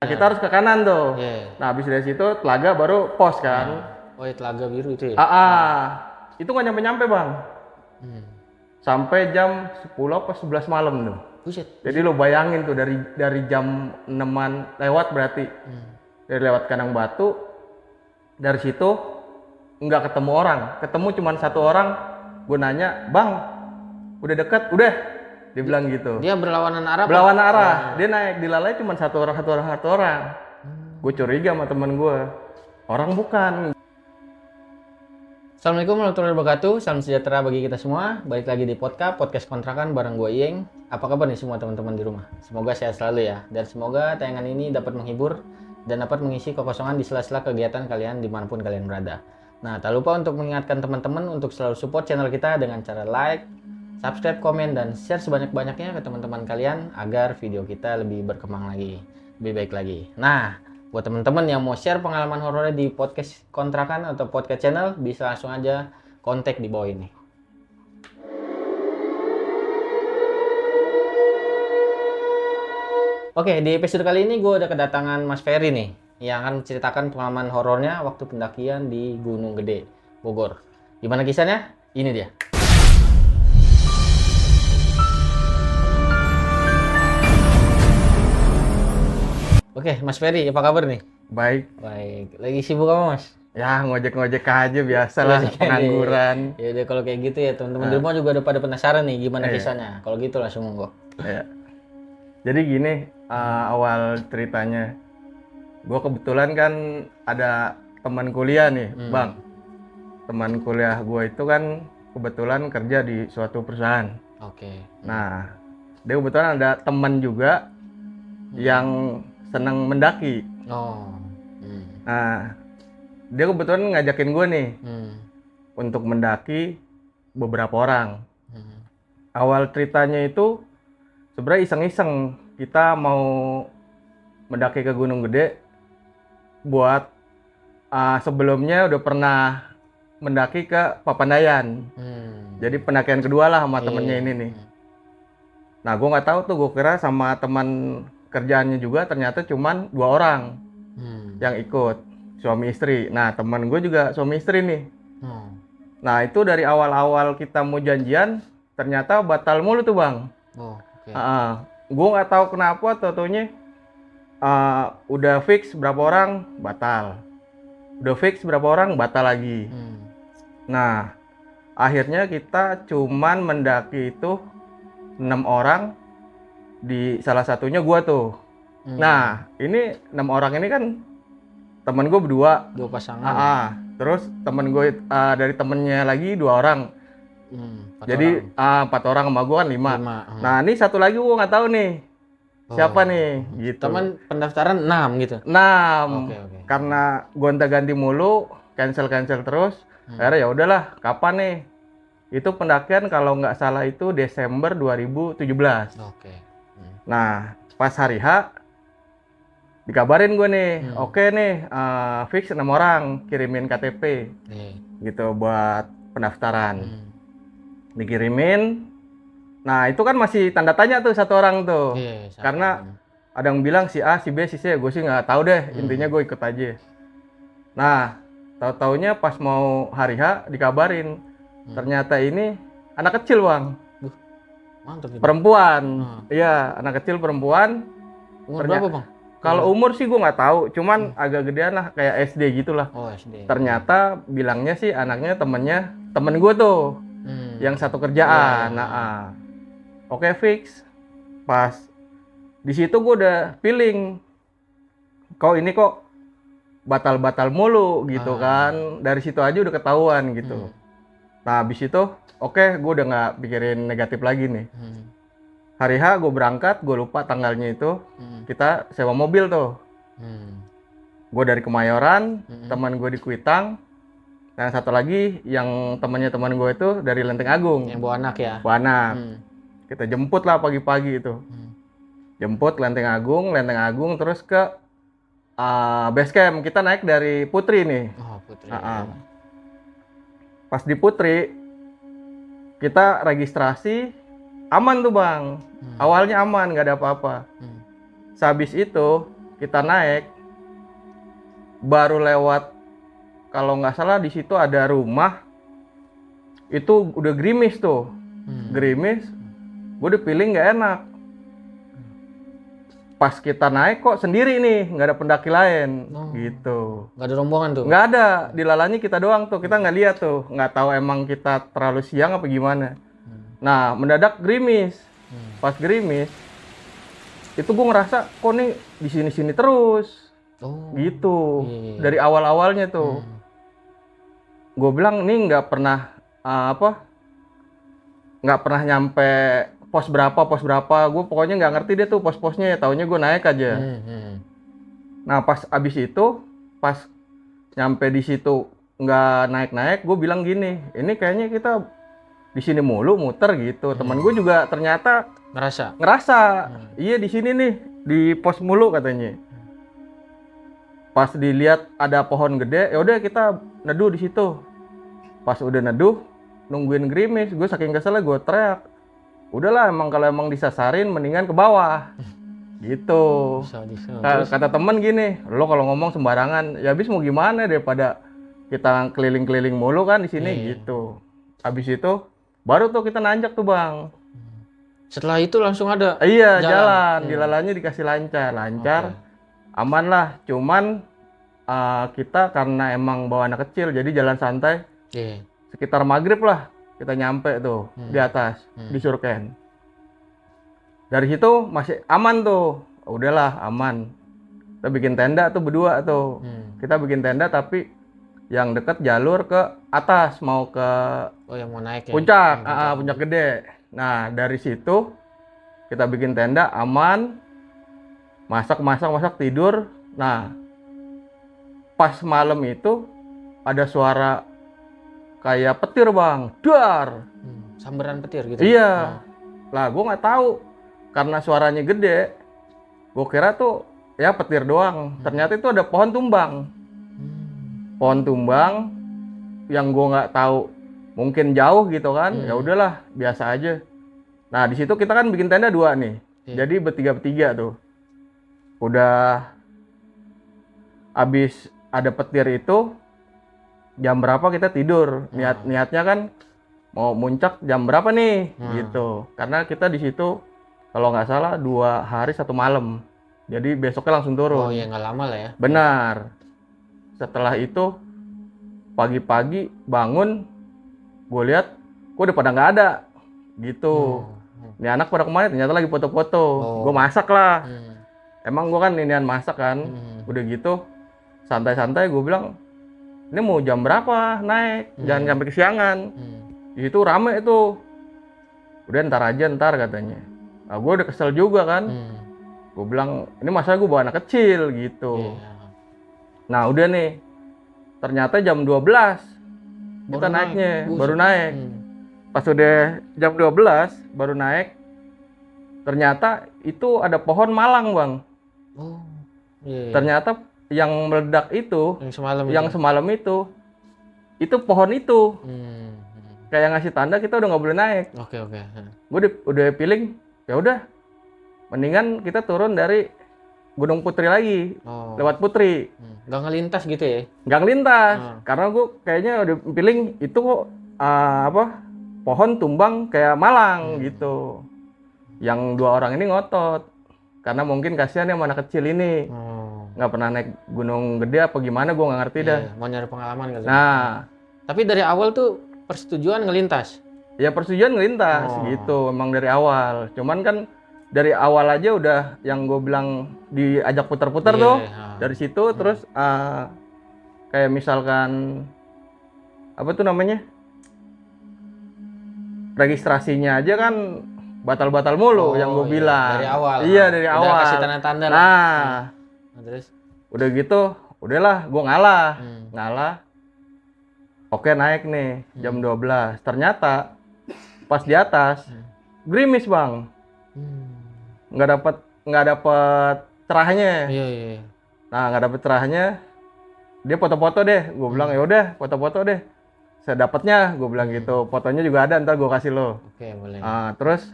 Nah, kita harus ke kanan tuh. Iya. Nah, habis dari situ telaga baru pos kan. Oh, ya, Telaga Biru itu ya? Itu nggak nyampe-nyampe bang. Hmm. Sampai jam 10 apa 11 malam tuh. Buset. Jadi lo bayangin tuh dari jam 6-an lewat berarti. Dari lewat Kandang Batu. Dari situ nggak ketemu orang. Ketemu cuma satu orang. Gue nanya, bang, udah deket? Udah. Dia bilang gitu. Dia berlawanan arah. Berlawan arah. Dia naik, dilalai cuma satu orang. Gue curiga sama temen gue. Orang bukan. Assalamualaikum warahmatullahi wabarakatuh. Salam sejahtera bagi kita semua. Balik lagi di podcast kontrakan bareng gue Iyeng. Apa kabar nih semua teman-teman di rumah? Semoga sehat selalu ya. Dan semoga tayangan ini dapat menghibur dan dapat mengisi kekosongan di sela-sela kegiatan kalian dimanapun kalian berada. Nah, tak lupa untuk mengingatkan teman-teman untuk selalu support channel kita dengan cara like, subscribe, komen, dan share sebanyak-banyaknya ke teman-teman kalian agar video kita lebih berkembang lagi, lebih baik lagi. Nah, buat teman-teman yang mau share pengalaman horornya di podcast kontrakan atau podcast channel, bisa langsung aja kontak di bawah ini. Oke, di episode kali ini gue udah kedatangan Mas Ferry nih, yang akan menceritakan pengalaman horornya waktu pendakian di Gunung Gede, Bogor. Gimana kisahnya? Ini dia. Oke, Mas Ferry, apa kabar nih? Baik. Baik, lagi sibuk apa Mas? Ya ngojek-ngojek aja biasa lah, pengangguran. Ya udah kalau kayak gitu ya teman-teman di rumah juga udah pada penasaran nih gimana kisahnya. Kalau gitu langsung monggo. Ya. Jadi gini, awal ceritanya. Gue kebetulan kan ada teman kuliah nih, bang. Teman kuliah gue itu kan kebetulan kerja di suatu perusahaan. Oke. Nah, dia kebetulan ada teman juga yang senang mendaki. Oh. Nah, dia kebetulan ngajakin gue nih untuk mendaki beberapa orang. Awal ceritanya itu sebenarnya iseng-iseng, kita mau mendaki ke Gunung Gede buat sebelumnya udah pernah mendaki ke Papandayan. Jadi pendakian kedua lah sama temennya ini nih. Nah, gue nggak tahu tuh, gue kira sama teman kerjaannya juga, ternyata cuman 2 orang yang ikut, suami istri. Nah, teman gue juga suami istri nih. Nah, itu dari awal-awal kita mau janjian ternyata batal mulu tuh bang. Gue nggak tahu kenapa, taunya udah fix berapa orang batal, udah fix berapa orang batal lagi. Nah, akhirnya kita cuman mendaki itu 6 orang, di salah satunya gue tuh. Nah, ini 6 orang ini kan temen gue berdua, 2 pasangan. terus temen gue dari temennya lagi 2 orang. Jadi 4 orang sama gue kan 5. Nah, ini satu lagi gue nggak tahu nih siapa nih gitu. Teman pendaftaran 6 gitu. 6. Oke. Karena gonta-ganti mulu, cancel terus. Akhirnya ya udahlah, kapan nih? Itu pendakian kalau nggak salah itu Desember 2017. Oke. Nah, pas hari H dikabarin gue nih, oke nih, fix 6 orang, kirimin KTP gitu buat pendaftaran. Dikirimin. Nah, itu kan masih tanda tanya tuh satu orang tuh. Karena ada yang bilang si A, si B, si C, gue sih nggak tahu deh. Intinya gue ikut aja. Nah, tahu-taunya pas mau hari H dikabarin, ternyata ini anak kecil bang. Mantap itu. Perempuan. Iya, anak kecil perempuan. Umur berapa bang? Kalau umur sih gue nggak tahu, cuman agak gedean lah, kayak SD gitulah. Oh, SD. Ternyata bilangnya sih anaknya temen gue tuh, yang satu kerjaan. Oke, fix. Pas di situ gue udah feeling, ini kok batal mulu gitu kan. Dari situ aja udah ketahuan gitu. Nah, habis itu oke, gue udah nggak pikirin negatif lagi nih. Hari H gue berangkat, gue lupa tanggalnya itu. Kita sewa mobil tuh. Gue dari Kemayoran, teman gue di Kuitang. Nah, satu lagi yang teman gue itu dari Lenteng Agung. Yang bawa anak ya? Bawa anak. Kita jemput lah pagi-pagi itu. Jemput Lenteng Agung terus ke base camp. Kita naik dari Putri nih. Oh, Putri. Pas di Putri, kita registrasi, aman tuh bang. Awalnya aman, nggak ada apa-apa. Sehabis itu kita naik, baru lewat, kalau nggak salah di situ ada rumah, itu udah gerimis tuh, gerimis, gue udah feeling nggak enak. Pas kita naik kok sendiri nih, nggak ada pendaki lain, gitu. Nggak ada rombongan tuh? Nggak ada, dilalanya kita doang tuh, kita nggak lihat tuh, nggak tahu emang kita terlalu siang apa gimana. Nah, mendadak gerimis, pas gerimis, itu gue ngerasa kok nih di sini-sini terus, gitu. Iya. Dari awal-awalnya tuh, gue bilang nih nggak pernah nggak pernah nyampe pos berapa, gue pokoknya nggak ngerti deh tuh pos-posnya ya, taunya gue naik aja. Nah pas abis itu, pas nyampe di situ nggak naik-naik, gue bilang gini, ini kayaknya kita di sini mulu muter gitu. Teman gue juga ternyata ngerasa, iya di sini nih di pos mulu katanya. Pas dilihat ada pohon gede, ya udah kita neduh di situ. Pas udah neduh, nungguin gerimis, gue saking keselnya gue teriak, udahlah emang kalau emang disasarin mendingan ke bawah, gitu. Kata temen gini, lo kalau ngomong sembarangan, ya habis mau gimana daripada kita keliling-keliling mulu kan di sini, gitu. Habis itu baru tuh kita nanjak tuh bang. Setelah itu langsung ada? Iya jalan. Dilalanya dikasih lancar, aman lah. Cuman kita karena emang bawa anak kecil, jadi jalan santai. Sekitar maghrib lah kita nyampe tuh di atas di Surken. Dari situ masih aman tuh, udahlah aman. Kita bikin tenda tuh berdua tuh. Kita bikin tenda tapi yang deket jalur ke atas mau ke yang mau naik ya? Puncak, puncak gede. Nah dari situ kita bikin tenda aman, masak tidur. Nah pas malam itu ada suara kayak petir bang, dar. Sambaran petir gitu? Iya. Lah gue nggak tahu karena suaranya gede. Gue kira tuh ya petir doang. Ternyata itu ada pohon tumbang. Pohon tumbang yang gue nggak tahu, mungkin jauh gitu kan. Ya udahlah biasa aja. Nah di situ kita kan bikin tenda 2 nih. Jadi bertiga tuh. Udah abis ada petir itu, jam berapa kita tidur, niatnya kan mau muncak jam berapa nih, gitu. Karena kita di situ kalau nggak salah 2 hari 1 malam, jadi besoknya langsung turun. Oh iya, nggak lama lah ya. Benar. Setelah itu pagi-pagi bangun, gue lihat, kok udah pada nggak ada, gitu. Ini anak pada kemana? Ternyata lagi foto-foto. Gue masak lah. Emang gue kan inian masak kan. Udah gitu, santai-santai gue bilang, ini mau jam berapa naik, jangan sampai kesiangan. Di situ rame itu. Udah ntar katanya. Nah, gue udah kesel juga kan. Gue bilang, ini masa gue bawa anak kecil gitu. Nah udah nih, ternyata jam 12 kita naiknya, baru naik. Pas udah jam 12 baru naik, ternyata itu ada pohon malang bang. Ternyata yang meledak itu, yang semalam itu pohon itu. Kayak ngasih tanda kita udah nggak boleh naik. Gue udah feeling, ya udah, mendingan kita turun dari Gunung Putri lagi, lewat Putri. Nggak ngelintas gitu ya? Nggak ngelintas, karena gue kayaknya udah feeling itu kok pohon tumbang kayak malang gitu. Yang 2 orang ini ngotot, karena mungkin kasihan ya anak kecil ini. Nggak pernah naik gunung gede apa gimana, gue nggak ngerti dah. Mau nyari pengalaman kali. Nah, tapi dari awal tuh persetujuan ngelintas? Ya persetujuan ngelintas gitu, emang dari awal. Cuman kan dari awal aja udah yang gue bilang diajak putar-putar tuh. Dari situ terus kayak misalkan apa tuh namanya, registrasinya aja kan batal-batal mulu yang gue bilang. Dari awal. Iya dari udah awal. Kasih tanda-tanda. Nah, terus udah gitu, udahlah gue ngalah. Oke naik nih jam 12. Ternyata pas di atas gerimis bang. Nggak dapet cerahnya. Iya. Nah nggak dapet cerahnya, dia foto-foto deh. Gue bilang ya udah foto-foto deh. Sedapatnya gue bilang gitu. Fotonya juga ada, ntar gue kasih lo. Oke boleh. Terus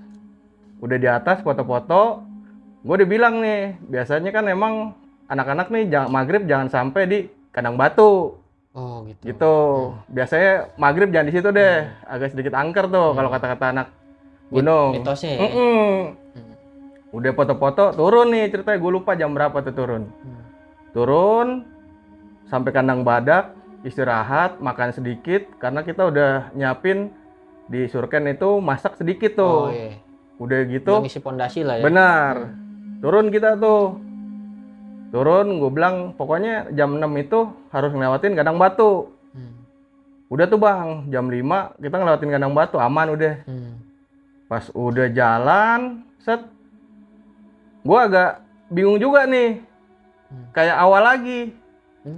udah di atas foto-foto, gue udah bilang nih, biasanya kan emang anak-anak nih maghrib jangan sampai di kandang batu. Oh gitu. Gitu. Biasanya maghrib jangan di situ deh. Agak sedikit angker tuh kalau kata-kata anak gunung. Mitosnya ya. Udah foto-foto, turun nih ceritanya. Gue lupa jam berapa tuh turun. Turun sampai kandang badak, istirahat, makan sedikit karena kita udah nyiapin di surken itu masak sedikit tuh. Oh iya. Udah gitu. Udah ngisi pondasi lah ya. Benar. Turun kita tuh. Turun, gue bilang pokoknya jam 6 itu harus ngelewatin kandang batu. Udah tuh bang, jam 5 kita ngelewatin kandang batu, aman udah. Pas udah jalan, set. Gue agak bingung juga nih. Kayak awal lagi.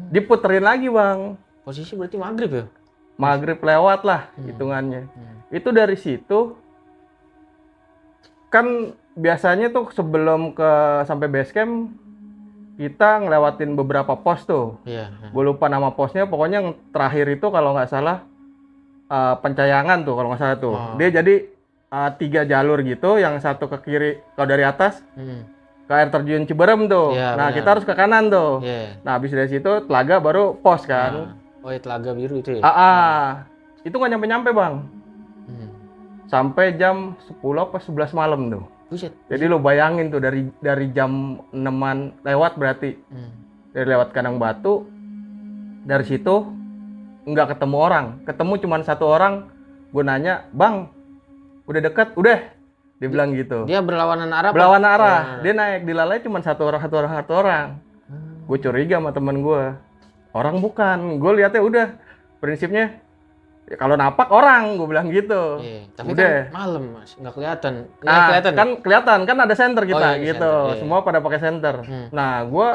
Diputerin lagi bang. Posisi berarti maghrib ya? Maghrib lewat lah hitungannya. Itu dari situ kan biasanya tuh sebelum sampai base camp kita ngelewatin beberapa pos tuh. Iya. Gue lupa nama posnya, pokoknya yang terakhir itu kalau nggak salah Pencayangan tuh kalau nggak salah tuh. Dia jadi 3 jalur gitu, yang satu ke kiri kalau dari atas ke air terjun Ciberem tuh. Iya, Nah benar. kita harus ke kanan tuh. Iya. Nah habis dari situ Telaga baru pos kan. Oh, ya, Telaga Biru itu ya? Itu nggak nyampe-nyampe bang. Sampai jam 10 apa 11 malam tuh. Buset. Jadi lo bayangin tuh dari jam 6-an lewat berarti. Dari lewat kandang batu. Dari situ nggak ketemu orang. Ketemu cuma 1 orang. Gue nanya, bang udah deket? Udah. Dia bilang gitu. Dia berlawanan arah? Berlawanan arah. Dia naik di lalai cuma 1 orang. Gue curiga sama temen gue. Orang bukan. Gue lihatnya udah. Prinsipnya ya, kalau napak orang, gue bilang gitu. Iya, tapi udah. kan malam mas, nggak kelihatan. Kan kelihatan, kan ada senter kita iya, gitu. senter, iya. Semua pada pakai senter. Nah, gue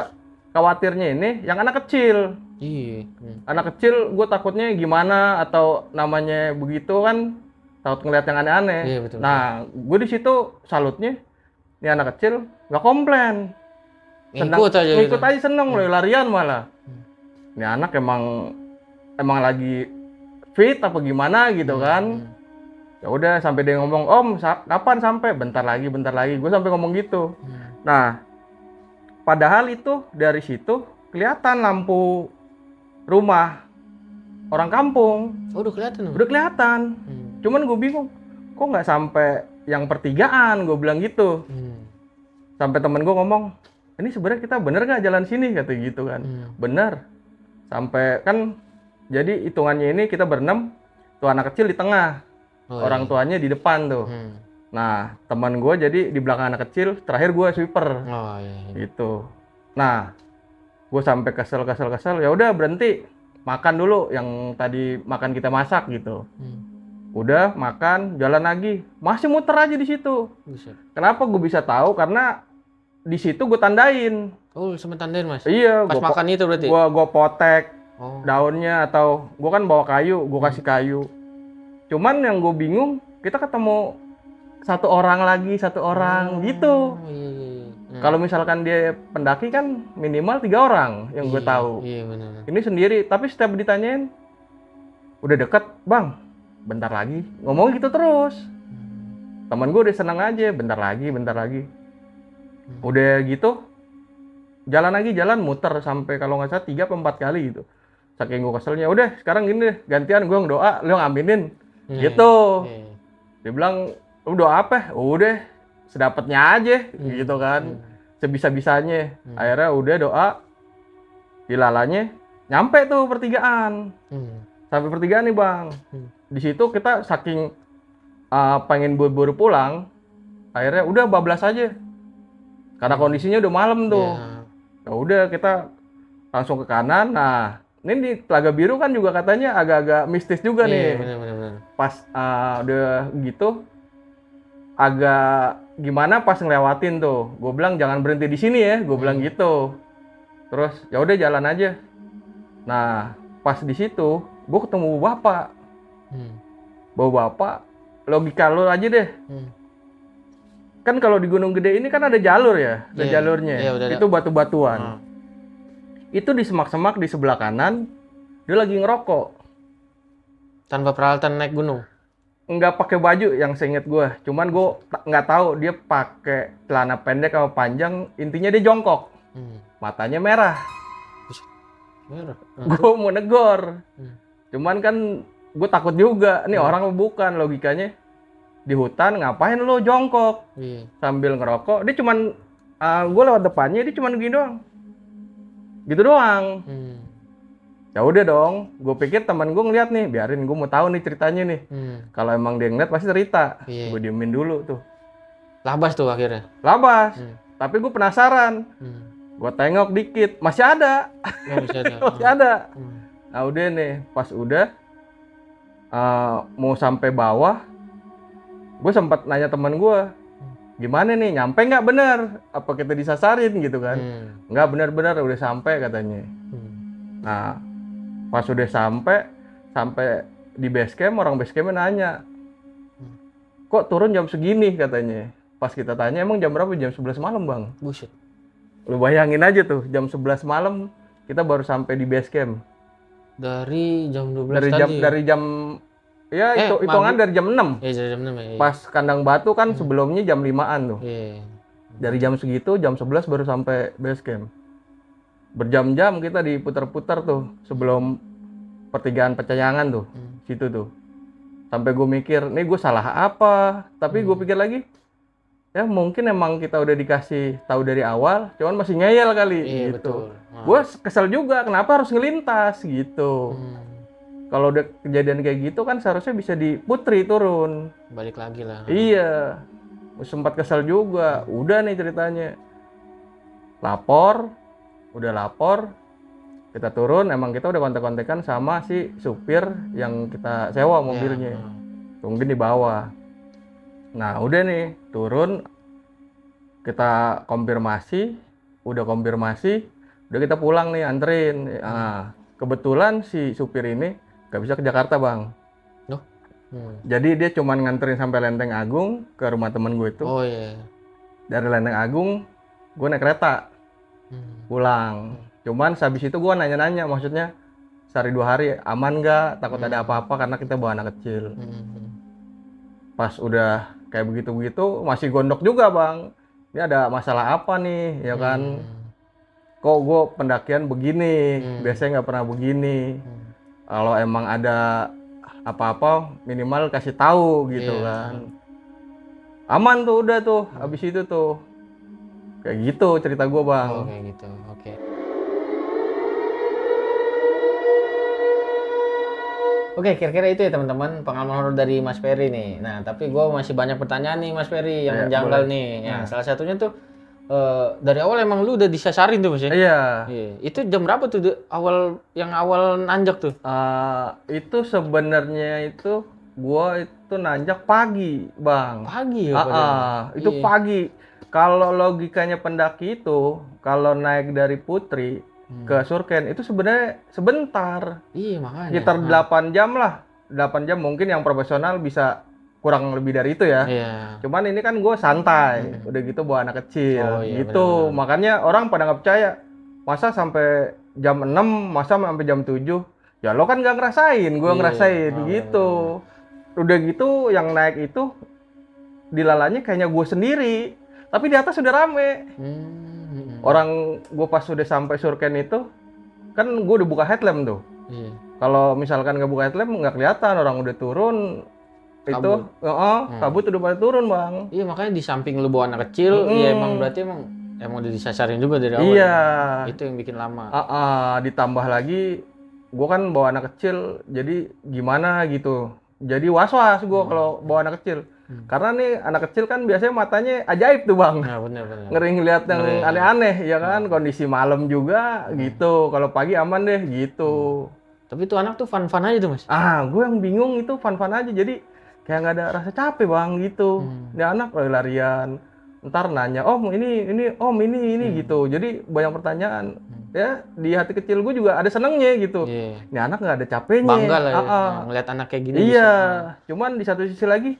khawatirnya ini yang anak kecil. Iya. Anak kecil, gue takutnya gimana atau namanya begitu kan, takut ngeliat yang aneh-aneh. Iya, betul. Nah, gue di situ salutnya, ini anak kecil nggak komplain. Ngikut aja seneng, larian malah. Ini anak emang lagi fit apa gimana gitu kan. Ya udah sampai dia ngomong, "Om, kapan sampai?" Bentar lagi. Gue sampai ngomong gitu. Nah, padahal itu dari situ kelihatan lampu rumah orang kampung. Oh, udah kelihatan. Udah kelihatan. Cuman gue bingung, kok nggak sampai yang pertigaan, gue bilang gitu. Sampai temen gue ngomong, "Ini sebenarnya kita bener nggak jalan sini?" kata gitu kan. Bener. Sampai kan jadi hitungannya ini kita berenam, tuh anak kecil di tengah, orang tuanya di depan tuh. Nah teman gue jadi di belakang anak kecil, terakhir gue sweeper. Gitu. Nah gue sampai kesel, ya udah berhenti makan dulu yang tadi makan kita masak gitu. Udah makan, jalan lagi, masih muter aja di situ. Kenapa gue bisa tahu? Karena di situ gue tandain. Oh, sempat tandain mas? Iya. Pas makan itu berarti? Gue potek. Daunnya atau gue kan bawa kayu, gue kasih kayu. Cuman yang gue bingung, kita ketemu 1 orang lagi, 1 orang gitu. Kalau misalkan dia pendaki kan minimal 3 orang yang gue tahu. Iya benar. Ini sendiri, tapi setiap ditanyain, udah deket bang, bentar lagi. Ngomong gitu terus. Temen gue udah senang aja, bentar lagi. Udah gitu, jalan muter sampai kalau nggak salah 3 atau 4 kali gitu. Saking gue keselnya, udah sekarang gini deh, gantian gue doa, lu ngaminin. Gitu. Dia bilang, lu doa apa? Udah, sedapatnya aja, gitu kan. Sebisa-bisanya. Akhirnya udah doa, dilalanya, nyampe tuh pertigaan. Sampai pertigaan nih bang. Di situ kita saking pengen buru-buru pulang, akhirnya udah bablas aja. Karena kondisinya udah malam tuh. Ya udah kita langsung ke kanan. Nah, ini di Telaga Biru kan juga katanya agak-agak mistis juga nih. Bener. Pas udah gitu, agak gimana pas ngelewatin tuh. Gue bilang jangan berhenti di sini ya, gue bilang gitu. Terus ya udah jalan aja. Nah, pas di situ, gue ketemu bapak. Bapak, logika lo aja deh. Kan kalau di Gunung Gede ini kan ada jalur ya, ada jalurnya. Itu batu-batuan. Itu di semak-semak di sebelah kanan, dia lagi ngerokok. Tanpa peralatan naik gunung? Nggak pakai baju yang seinget gue. Cuman gue nggak tahu dia pakai celana pendek atau panjang. Intinya dia jongkok. matanya merah. Merah. Gue mau negor. Cuman kan gue takut juga, nih orang bukan logikanya. Di hutan ngapain lo jongkok sambil ngerokok? Dia cuman gue lewat depannya, dia cuman gini doang. Gitu doang. Ya udah dong, gue pikir teman gue ngeliat nih, biarin gue mau tahu nih ceritanya nih. Kalau emang dia ngeliat pasti cerita. Gue diemin dulu tuh. Labas tuh akhirnya. Labas. Tapi gue penasaran. Gue tengok dikit, masih ada. Masih ada. Nah udah nih, pas udah mau sampai bawah, gue sempat nanya teman gue, gimana nih, nyampe nggak bener? Apa kita disasarin gitu kan? Nggak, bener-bener udah sampai katanya. Nah pas udah sampai di base camp, orang base camp nanya, kok turun jam segini katanya. Pas kita tanya, emang jam berapa? Jam 11 malam bang. Buset. Lu bayangin aja tuh, jam 11 malam kita baru sampai di base camp. Dari jam 12 dari jam ya hitungan dari jam 6. Dari jam 6 ya. Pas kandang batu kan sebelumnya jam 5-an tuh. Dari jam segitu jam 11 baru sampai base camp. Berjam-jam kita diputar-putar tuh sebelum pertigaan Pecayangan tuh. Situ tuh. Sampai gue mikir, nih gue salah apa? Tapi gue pikir lagi, ya mungkin emang kita udah dikasih tahu dari awal, cuman masih ngeyel kali gitu. Gue kesel juga, kenapa harus ngelintas gitu. Kalau udah kejadian kayak gitu kan seharusnya bisa di Putri turun. Balik lagi lah. Iya, sempat kesel juga. Udah nih ceritanya. Udah lapor, kita turun. Emang kita udah kontak-kontakan sama si supir yang kita sewa mobilnya. Mungkin di bawah. Nah udah nih, turun. Kita konfirmasi, udah kita pulang nih, anterin. Nah, kebetulan si supir ini gak bisa ke Jakarta bang. Jadi dia cuman nganterin sampai Lenteng Agung ke rumah temen gue itu. Dari Lenteng Agung gue naik kereta pulang. Cuman habis itu gue nanya-nanya, maksudnya sehari 2 hari aman gak, takut ada apa-apa karena kita bawa anak kecil. Pas udah kayak begitu-begitu masih gondok juga bang. Ini ada masalah apa nih, ya kan? Kok gue pendakian begini, biasanya nggak pernah begini. Kalau emang ada apa-apa, minimal kasih tahu gitu kan. Aman tuh, udah tuh, abis itu tuh. Kayak gitu cerita gue bang. Oh kayak gitu, oke. Oke, kira-kira itu ya teman-teman pengalaman horor dari Mas Ferry nih. Nah, tapi gue masih banyak pertanyaan nih Mas Ferry yang menjanggal nih. Ya, salah satunya tuh dari awal emang lu udah disasarin tuh Mas ya? Iya. Itu jam berapa tuh awal nanjak tuh? Itu sebenarnya itu gue itu nanjak pagi bang. Pagi ya? Itu pagi. Kalau logikanya pendaki itu, kalau naik dari Putri ke Surken itu sebenarnya sebentar. Iya makanya. Sekitar 8 jam lah. 8 jam mungkin yang profesional bisa kurang lebih dari itu ya. Cuman ini kan gue santai. Udah gitu bawa anak kecil. Gitu. Bener-bener. Makanya orang pada nggak percaya. Masa sampai jam 6, masa sampai jam 7. Ya lo kan nggak ngerasain, gue ngerasain gitu. Udah gitu yang naik itu dilalanya kayaknya gue sendiri. Tapi di atas sudah rame. Orang gue pas sudah sampai Surken itu, kan gue udah buka headlamp tuh. Kalau misalkan nggak buka headlamp nggak kelihatan orang udah turun. Kabut. Kabut udah pada turun bang. Iya makanya di samping lu bawa anak kecil, ya emang berarti emang udah disasarin juga dari awal. Iya. Itu yang bikin lama. Ditambah lagi, gue kan bawa anak kecil, jadi gimana gitu. Jadi was-was gue kalau bawa anak kecil. Karena nih anak kecil kan biasanya matanya ajaib tuh bang. Nah, bener. Ngeri ngeliat yang aneh-aneh ya kan. Kondisi malam juga gitu. Kalau pagi aman deh gitu. Tapi tuh anak tuh fun-fun aja tuh mas. Gue yang bingung itu fun-fun aja. Jadi kayak nggak ada rasa capek bang gitu. Dia anak lari-larian. Ntar nanya, om ini gitu. Jadi banyak pertanyaan. Ya di hati kecil gue juga ada senengnya gitu. Ini anak nggak ada capeknya. Bangga lah ya, ngeliat anak kayak gini. Iya. Cuman di satu sisi lagi,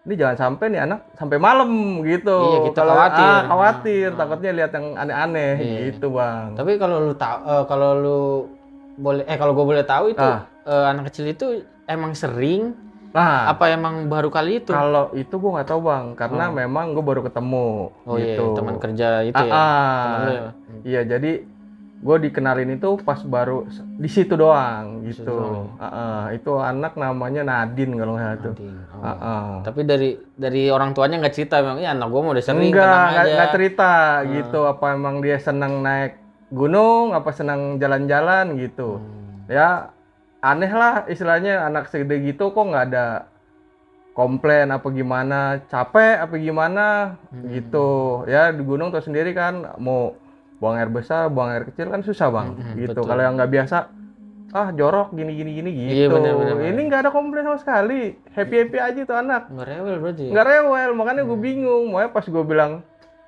ini jangan sampai nih anak sampai malam gitu. Iya, kita khawatir. Khawatir, takutnya lihat yang aneh-aneh gitu bang. Tapi kalau lu tahu, kalau gue boleh tahu itu anak kecil itu emang sering Nah, Apa emang baru kali itu? kalau itu gue nggak tahu bang, karena memang gue baru ketemu Oh iya, gitu. teman kerja itu ya. Teman lu ya. Iya, jadi gue dikenalin itu pas baru di situ doang Di situ gitu. doang Itu anak namanya Nadine kalau nggak salah tuh. Nadine. Tapi dari orang tuanya nggak cerita memang, ya anak gua mau udah sering Enggak, tenang aja. nggak cerita gitu. Apa emang dia senang naik gunung, apa senang jalan-jalan gitu. Ya aneh lah istilahnya anak segede gitu kok nggak ada komplain apa gimana, capek apa gimana gitu. Ya di gunung tuh sendiri kan mau buang air besar, buang air kecil kan susah bang gitu. Betul. Kalau yang nggak biasa, jorok gini Iya, gitu. benar. Ini nggak ada komplain sama sekali, happy aja tuh anak. Nggak rewel berarti. Nggak rewel, makanya gue bingung. Makanya pas gue bilang,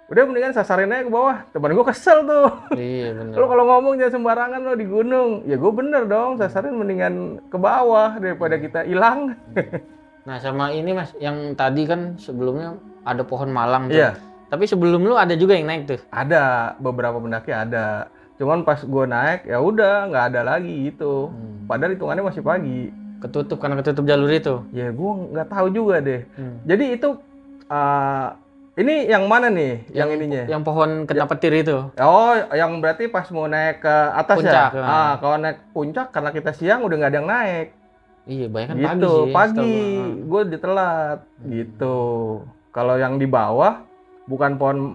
udah mendingan sasarin aja ke bawah. Teman gue kesel tuh. Iya benar. Lo kalau ngomong jangan sembarangan lo di gunung. Ya gue bener dong, sasarin mendingan ke bawah daripada kita hilang. Nah sama ini mas, yang tadi kan sebelumnya ada pohon malang tuh. Iya. Tapi sebelum lu ada juga yang naik tuh. Ada, beberapa pendaki ada. Cuman pas gue naik, ya udah nggak ada lagi gitu. Padahal hitungannya masih pagi. Ketutup karena ketutup jalur itu. Ya gue nggak tahu juga deh. Jadi itu ini yang mana nih? Yang ininya? Yang pohon kena petir itu. Oh, yang berarti pas mau naik ke atas Puncak, ya? Kalau naik puncak karena kita siang udah nggak ada yang naik. Iya, banyak kan Gitu, pagi sih. pagi. Gue ditelat. Gitu. Kalau yang di bawah bukan pohon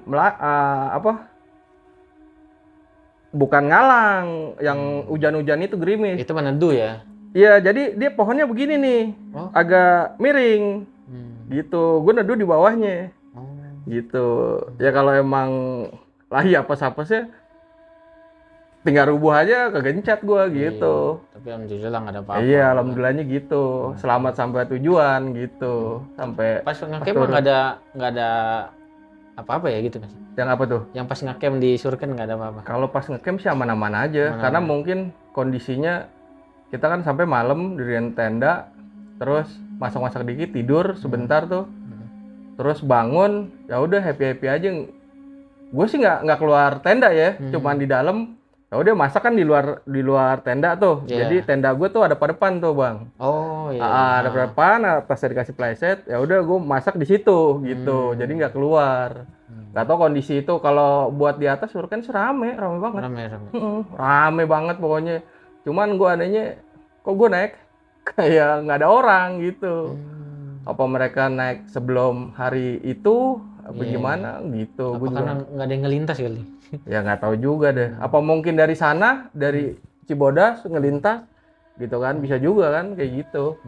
bukan ngalang, yang hujan-hujan itu gerimis. Itu meneduh ya. Iya, jadi dia pohonnya begini nih, agak miring, gitu. Gue neduh di bawahnya, gitu. Ya kalau emang lagi apes-apesnya, tinggal rubuh aja kegencet gue, gitu. Tapi alhamdulillah nggak ada apa-apa. Iya, alhamdulillahnya gitu. Selamat sampai tujuan, gitu. Sampai Pas ngecamp nggak ada apa-apa ya gitu mas. yang apa tuh? Yang pas ngecamp di Surken nggak ada apa-apa. Kalau pas ngecamp sih aman-aman aja, karena mungkin kondisinya kita kan sampai malam dirian tenda, terus masak-masak dikit tidur sebentar tuh, terus bangun ya udah happy aja. Gue sih nggak keluar tenda ya, cuman di dalam. Ya udah masak kan di luar tenda tuh, jadi tenda gue tuh ada pada depan tuh bang. Oh iya. Ada pada depan, atasnya dikasih playset. Ya udah gue masak di situ gitu, jadi nggak keluar. Gak tau kondisi itu kalau buat di atas kan rame banget. Rame banget pokoknya. Cuman gue anehnya, kok gue naik kayak nggak ada orang gitu. Apa mereka naik sebelum hari itu, apa gimana gitu? Apa karena nggak ada yang ngelintas kali? Ya nggak tahu juga deh. Apa mungkin dari sana, dari Cibodas ngelintas, gitu kan? Bisa juga kan kayak gitu.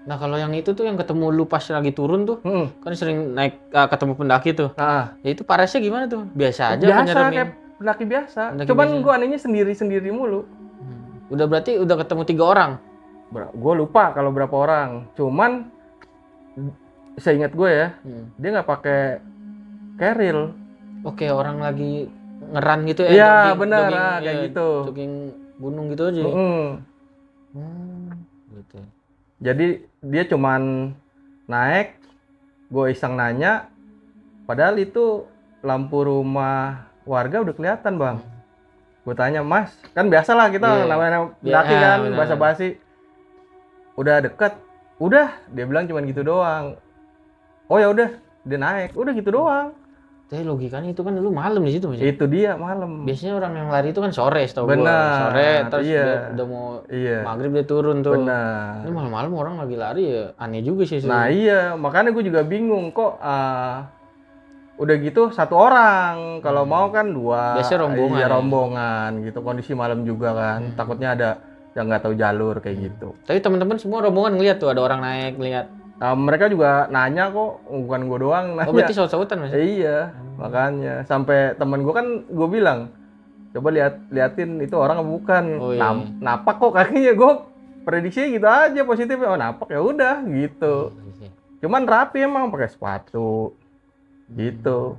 Nah kalau yang itu tuh yang ketemu lu pas lagi turun tuh, kan sering naik ketemu pendaki tuh. Ya itu parasnya gimana tuh? Biasa aja. Biasa kayak pendaki biasa. Cuman gue anehnya sendiri mulu. Udah berarti udah ketemu 3 orang? Gue lupa kalau berapa orang. Cuman seingat gue ya, dia nggak pakai carrier. Oke, orang lagi ngeran gitu ya? Iya benar, kayak gitu. Jogging gunung gitu aja. Gitu. Jadi dia cuman naik, gue iseng nanya, padahal itu lampu rumah warga udah kelihatan bang. Gue tanya, mas, kan biasa lah kita namanya pendaki kan, basa-basi. Udah deket, udah, dia bilang cuman gitu doang. Oh ya udah, dia naik, udah gitu doang. Tapi logikanya itu kan dulu malam di situ. Itu dia malam. Biasanya orang yang lari itu kan sore, setahu gua. Sore, terus udah mau maghrib dia turun tuh. Benar. Ini malam-malam orang lagi lari ya, aneh juga sih. Nah iya, makanya gue juga bingung kok. Udah gitu satu orang, kalau mau kan 2. Biasanya rombongan. Iya rombongan gitu, kondisi malam juga kan. Takutnya ada yang nggak tahu jalur kayak gitu. Tapi teman-teman semua rombongan ngeliat tuh ada orang naik, lihat. Mereka juga nanya kok, bukan gue doang nanya. Oh berarti saut-sautan mas? Iya, makanya sampai temen gue kan gue bilang, coba liatin itu orang apa bukan. Napak kok kakinya, gue prediksinya gitu aja positif. Oh napak ya udah gitu. Cuman rapi emang pakai sepatu gitu.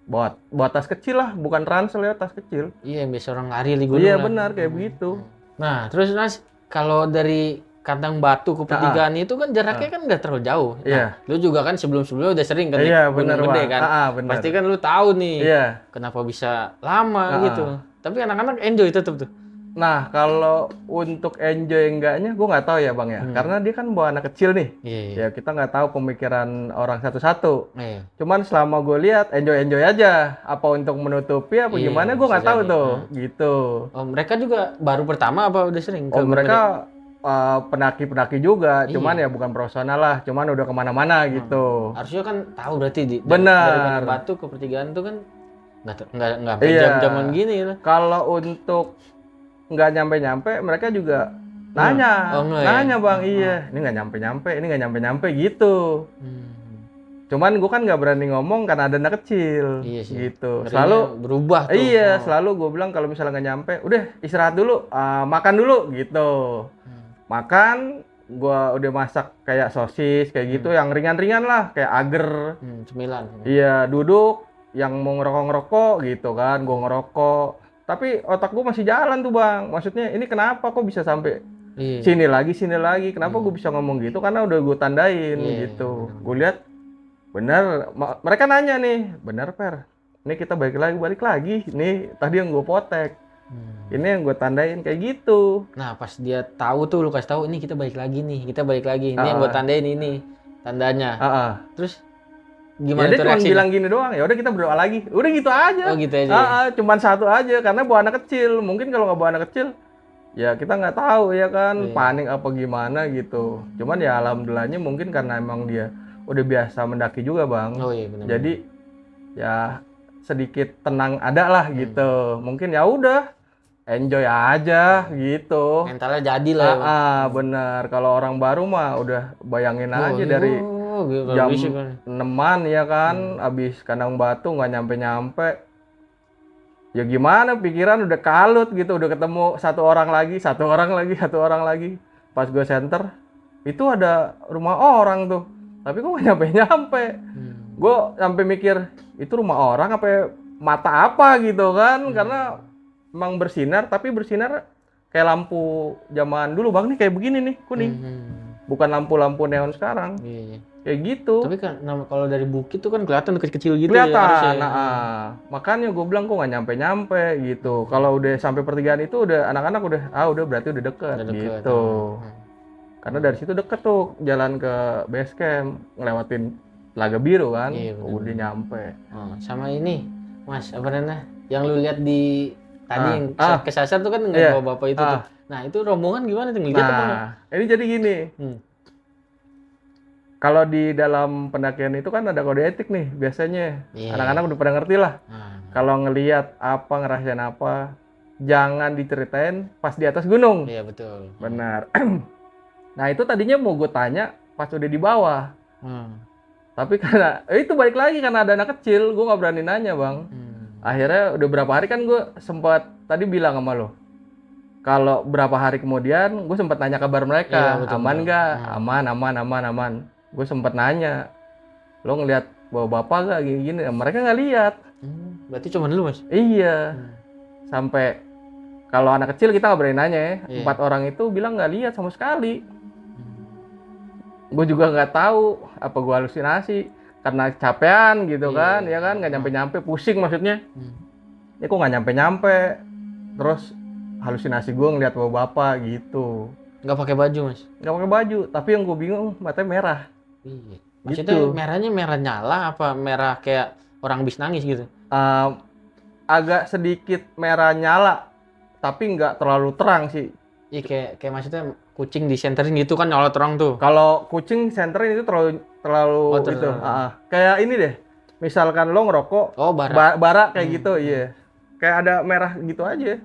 Buat tas kecil lah, bukan ransel ya, tas kecil. Iya yang biasa orang lari di gunung. Iya benar kayak begitu. Nah terus mas, kalau dari kandang batu ke pertigaan itu kan jaraknya kan nggak terlalu jauh. Iya. Lu juga kan sebelum-sebelumnya udah sering kan gunung gede kan. Bener. Pasti kan lu tahu nih Iya. kenapa bisa lama gitu. Tapi anak-anak enjoy tetap tuh. Nah, kalau untuk enjoy enggaknya, gue nggak tahu ya bang ya, karena dia kan bawa anak kecil nih. Iya. Ya kita nggak tahu pemikiran orang satu-satu. Iya. Cuman selama gue lihat enjoy aja. Apa untuk menutupi apa Iya, gimana gue nggak bisa tahu jadi. tuh. Gitu. Oh, mereka juga baru pertama apa udah sering Oh mereka penaki-penaki juga, cuman Iya. ya bukan profesional lah, cuman udah kemana-mana gitu. Harusnya kan tahu berarti dari Benar. Gunung Batu ke pertigaan tuh kan nggak sampai Iya. jam-jaman gini lah. Kalau untuk nggak nyampe-nyampe, mereka juga nanya, Oh, enggak ya? nanya bang, iya, ini nggak nyampe-nyampe, ini nggak nyampe-nyampe gitu. Cuman gue kan nggak berani ngomong karena ada anak kecil, Iya sih. gitu. Ngerinya Selalu, berubah tuh. iya, selalu gue bilang kalau misalnya nggak nyampe, udah istirahat dulu, makan dulu, gitu. Makan, gue udah masak kayak sosis, kayak gitu, yang ringan-ringan lah, kayak agar. Cemilan. Iya, duduk, yang mau ngerokok-ngerokok gitu kan, gue ngerokok. Tapi otak gue masih jalan tuh bang. Maksudnya ini kenapa kok bisa sampai Iya. sini lagi? Kenapa gue bisa ngomong gitu? Karena udah gue tandain Iya, gitu. Gue lihat bener. Mereka nanya nih, bener Per? Ini kita balik lagi. Nih tadi yang gue potek. Ini yang gue tandain kayak gitu. Nah pas dia tahu tuh lu kasih tahu ini kita balik lagi nih, kita balik lagi. Ini yang gue tandain ini tandanya. Terus gimana ya dia tuh cuma reaksinya? bilang gini doang, ya udah kita berdoa lagi. Udah gitu aja. Oh gitu aja. Cuman satu aja karena bawa anak kecil. Mungkin kalau nggak bawa anak kecil, ya kita nggak tahu ya kan, panik apa gimana gitu. Cuman ya alhamdulillahnya mungkin karena emang dia udah biasa mendaki juga bang. Oh iya benar. Jadi ya sedikit tenang ada lah gitu. Mungkin ya udah enjoy aja gitu. Mentalnya jadi lah. Bener. Kalau orang baru mah udah bayangin aja dari jam 6-an ya kan, abis kandang batu nggak nyampe-nyampe. Ya gimana, pikiran udah kalut gitu, udah ketemu satu orang lagi. Pas gue center, itu ada rumah orang tuh, tapi kok nggak nyampe-nyampe. Gue sampai mikir, itu rumah orang apa mata apa gitu kan, karena emang bersinar, tapi bersinar kayak lampu zaman dulu bang nih, kayak begini nih, kuning. Bukan lampu-lampu neon sekarang. Iya. Kayak gitu. Tapi kan kalau dari bukit tuh kan kelihatan kecil gitu kelihatan. ya. Makanya gue bilang kok nggak nyampe-nyampe gitu. Kalau udah sampai pertigaan itu udah anak-anak udah berarti udah deket gitu. Karena dari situ deket tuh jalan ke base camp, ngelewatin Telaga Biru kan. Udah nyampe. Sama ini Mas, apa namanya? Yang lu lihat di tadi yang kesasar tuh kan nggak bawa bapak itu tuh. Nah itu rombongan gimana tuh ngeliat apa? Ini jadi gini. Kalau di dalam pendakian itu kan ada kode etik nih biasanya. Anak-anak udah pada ngerti lah. Kalau ngelihat apa, ngerasain apa, jangan diceritain pas di atas gunung. Iya betul. Benar. Nah itu tadinya mau gue tanya pas udah di bawah. Tapi karena itu balik lagi karena ada anak kecil, gue nggak berani nanya bang. Akhirnya udah berapa hari kan gue sempat tadi bilang sama lo. Kalau berapa hari kemudian gue sempat nanya kabar mereka, aman nggak? Aman. Gue sempat nanya, lo ngelihat bawa bapak gak gini-gini? Mereka nggak lihat. Berarti cuma lu Mas? Iya. Sampai kalau anak kecil kita nggak berani nanya ya. 4 orang itu bilang nggak lihat sama sekali. Gue juga nggak tahu apa gue halusinasi karena capean gitu kan, ya kan nggak nyampe-nyampe, pusing maksudnya. Ya kok nggak nyampe-nyampe. Terus halusinasi gue ngeliat bawa bapak gitu. Nggak pakai baju Mas? Nggak pakai baju, tapi yang gue bingung matanya merah. Iya. Maksudnya merahnya merah nyala apa merah kayak orang habis nangis gitu? Agak sedikit merah nyala, tapi nggak terlalu terang sih. Iya kayak maksudnya kucing disenterin gitu kan nyala terang tuh. Kalau kucing senterin itu terlalu itu. Kayak ini deh. Misalkan lo ngerokok, bara kayak gitu, iya. Kayak ada merah gitu aja.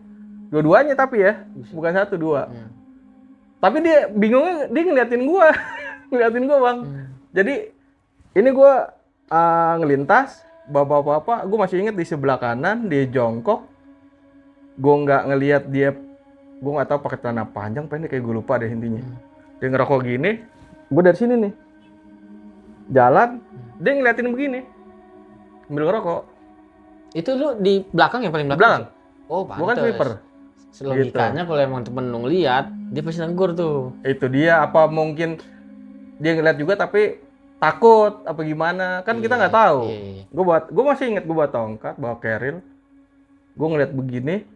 Dua-duanya tapi ya, bukan 1, 2. Tapi dia bingungnya dia ngeliatin gua. Ngeliatin gua, Bang. Jadi ini gua ngelintas, bapak-bapak, gua masih inget di sebelah kanan dia jongkok. Gua nggak ngeliat dia, gua nggak tahu pakai celana panjang pendek kayak gue lupa deh intinya. Dia ngerokok gini, gua dari sini nih. Jalan, dia ngeliatin begini. Sambil ngerokok. Itu lu di belakang yang paling belakang? Belakang. Oh, pantes. Gua kan sweeper. Logikanya kalau emang temen lu ngeliat, dia pasti negur tuh. Itu dia, apa mungkin dia ngeliat juga tapi takut apa gimana, kan kita nggak tahu. Gue masih inget gue bawa tongkat, bawa keril, gue ngeliat begini,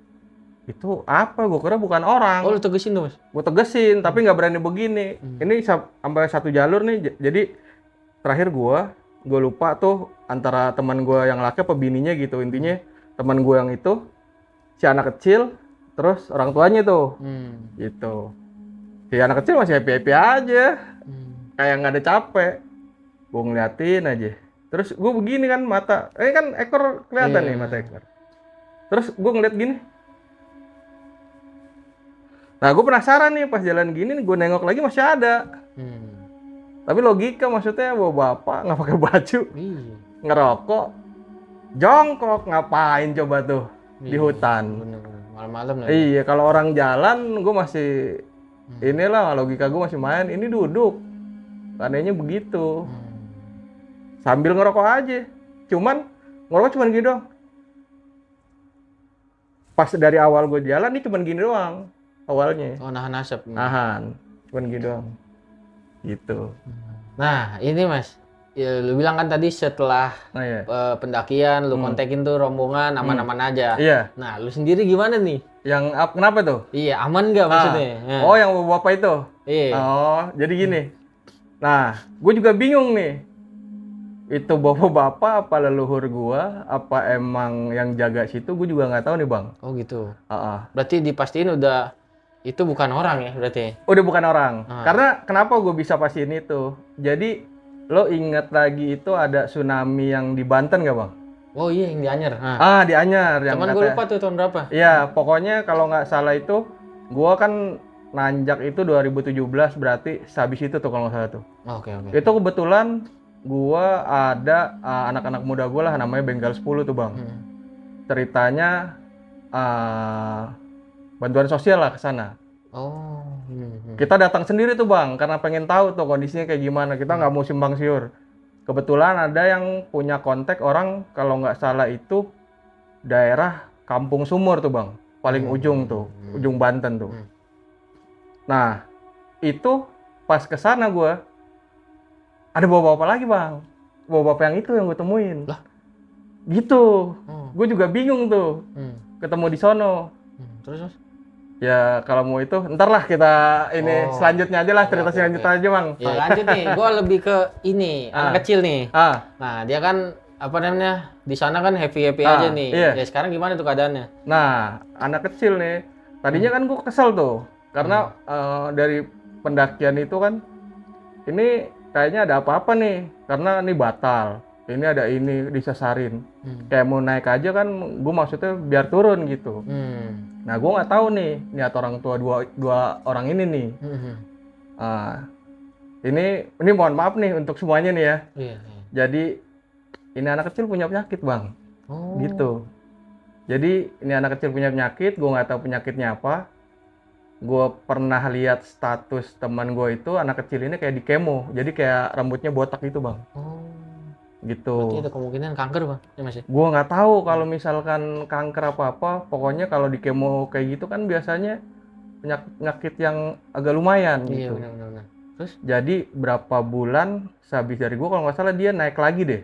itu apa? Gue kira bukan orang. Oh, lu tegesin tuh, Mas? Gue tegesin, tapi nggak berani begini. Ini sampai satu jalur nih. Jadi terakhir gue lupa tuh antara teman gue yang laki apa bininya gitu. Intinya teman gue yang itu si anak kecil, terus orang tuanya tuh, gitu. Si anak kecil masih happy aja, kayak nggak ada capek. Gue ngeliatin aja. Terus gue begini kan mata, kan ekor kelihatan nih mata ekor. Terus gue ngeliat gini. Nah, gue penasaran nih pas jalan gini, gue nengok lagi masih ada. Tapi logika maksudnya bawa bapak nggak pakai baju, ngerokok, jongkok, ngapain coba tuh di hutan? Bener-bener. Malam-malam lah. Iya, kalau orang jalan, gue masih inilah logika gue masih main. Ini duduk, anehnya begitu. Sambil ngerokok aja, ngerokok cuman gini doang. Pas dari awal gue jalan, ini cuman gini doang. Awalnya. Oh, nahan asap. Nahan. Cuman gitu doang. Gitu. Nah, ini Mas. Ya, lu bilang kan tadi setelah pendakian, lu kontekin tuh rombongan aman-aman aja. Iya. Nah, lu sendiri gimana nih? Kenapa tuh? Iya, aman nggak maksudnya? Oh, yang bapak itu? Iya. Oh, jadi gini. Nah, gue juga bingung nih. Itu bapak-bapak apa leluhur gua, apa emang yang jaga situ, gue juga nggak tahu nih bang. Oh gitu. Berarti dipastiin udah itu bukan orang ya berarti? Udah bukan orang. Karena kenapa gue bisa pastiin itu? Jadi lo inget lagi itu ada tsunami yang di Banten nggak bang? Oh iya yang di Anyer. Di Anyer. Cuman gue lupa tuh tahun berapa? Iya, pokoknya kalau nggak salah itu, gua kan nanjak itu 2017 berarti habis itu tuh kalau nggak salah tuh. Oke. Itu kebetulan gua ada anak-anak muda gua lah namanya Bengkel 10 tuh bang. Ceritanya bantuan sosial lah ke sana. Oh. Kita datang sendiri tuh bang karena pengen tahu tuh kondisinya kayak gimana. Kita nggak mau simpang siur. Kebetulan ada yang punya kontak orang kalau nggak salah itu daerah Kampung Sumur tuh bang, paling ujung tuh, ujung Banten tuh. Nah itu pas kesana gua ada bapak-bapak lagi bang, bapak-bapak yang itu yang gue temuin. Lah, gitu. Gue juga bingung tuh, ketemu di sono. Terus? Ya kalau mau itu, ntar lah kita ini selanjutnya aja lah cerita selanjutnya aja bang. Ya lanjut nih, gue lebih ke ini anak kecil nih. Nah dia kan apa namanya di sana kan happy aja nih. Iya. Ya sekarang gimana tuh keadaannya? Nah anak kecil nih, tadinya kan gue kesel tuh, karena dari pendakian itu kan ini kayaknya ada apa-apa nih, karena ini batal, ini ada ini disesarin, kayak mau naik aja kan, gue maksudnya biar turun gitu. Nah gue nggak tahu nih niat orang tua dua orang ini nih. Ini mohon maaf nih untuk semuanya nih ya. Jadi ini anak kecil punya penyakit bang, gitu. Jadi ini anak kecil punya penyakit, gue nggak tahu penyakitnya apa. Gue pernah lihat status teman gue itu anak kecil ini kayak di kemo, jadi kayak rambutnya botak gitu bang. Gitu. Berarti ada kemungkinan kanker bang, ya mas? Gue nggak tahu kalau misalkan kanker apa, pokoknya kalau di kemo kayak gitu kan biasanya penyakit yang agak lumayan gitu. Iya benar. Terus? Jadi berapa bulan sehabis dari gue kalau nggak salah dia naik lagi deh.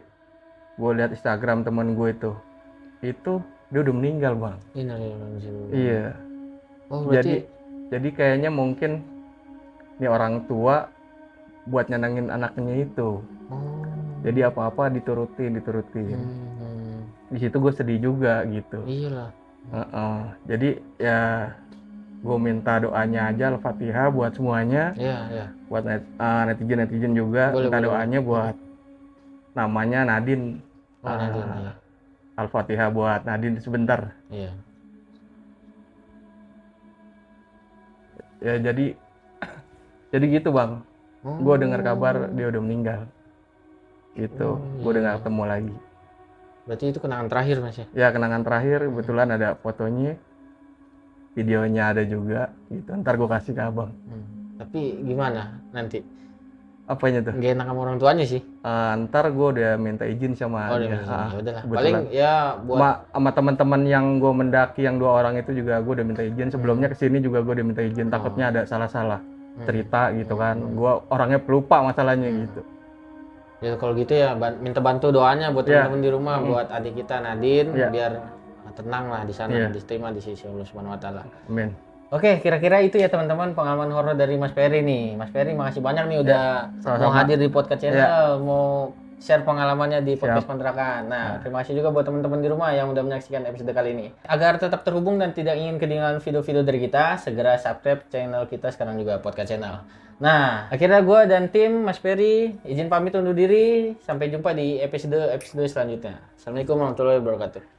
Gue lihat Instagram teman gue itu dia udah meninggal bang. Iya. Oh berarti jadi kayaknya mungkin nih orang tua buat nyenengin anaknya itu. Jadi apa-apa diturutin. Di situ gue sedih juga gitu. Iyalah. Jadi ya gue minta doanya aja Al-Fatihah buat semuanya. Iya. Buat netizen juga minta doanya buat namanya Nadine. Nadine. Al-Fatihah buat Nadine sebentar. Iya. Ya jadi gitu bang. Gue dengar kabar dia udah meninggal. Gitu. Gue udah nggak ketemu lagi. Berarti itu kenangan terakhir mas ya? Ya kenangan terakhir. Kebetulan ada fotonya, videonya ada juga. Gitu. Ntar gue kasih ke abang. Tapi gimana nanti? Apanya tuh? Gak enak sama orang tuanya sih. Ntar gue udah minta izin sama dia. Udahlah. Paling ya buat sama teman-teman yang gue mendaki yang 2 orang itu juga gue udah minta izin. Sebelumnya kesini juga gue udah minta izin. Takutnya ada salah-salah cerita gitu kan. Gue orangnya pelupa masalahnya gitu. Ya kalau gitu ya minta bantu doanya buat teman-teman di rumah, buat adik kita Nadine biar tenang lah di sana, diterima di sisi Allah Subhanahu wa taala. Amin. Oke, kira-kira itu ya teman-teman pengalaman horor dari Mas Ferry nih. Mas Ferry makasih banyak nih udah mau hadir di podcast channel, mau share pengalamannya di podcast kontrakan. Nah, terima kasih juga buat teman-teman di rumah yang udah menyaksikan episode kali ini. Agar tetap terhubung dan tidak ingin ketinggalan video-video dari kita, segera subscribe channel kita sekarang juga podcast channel. Nah, akhirnya gue dan tim Mas Ferry izin pamit undur diri. Sampai jumpa di episode selanjutnya. Assalamualaikum warahmatullahi wabarakatuh.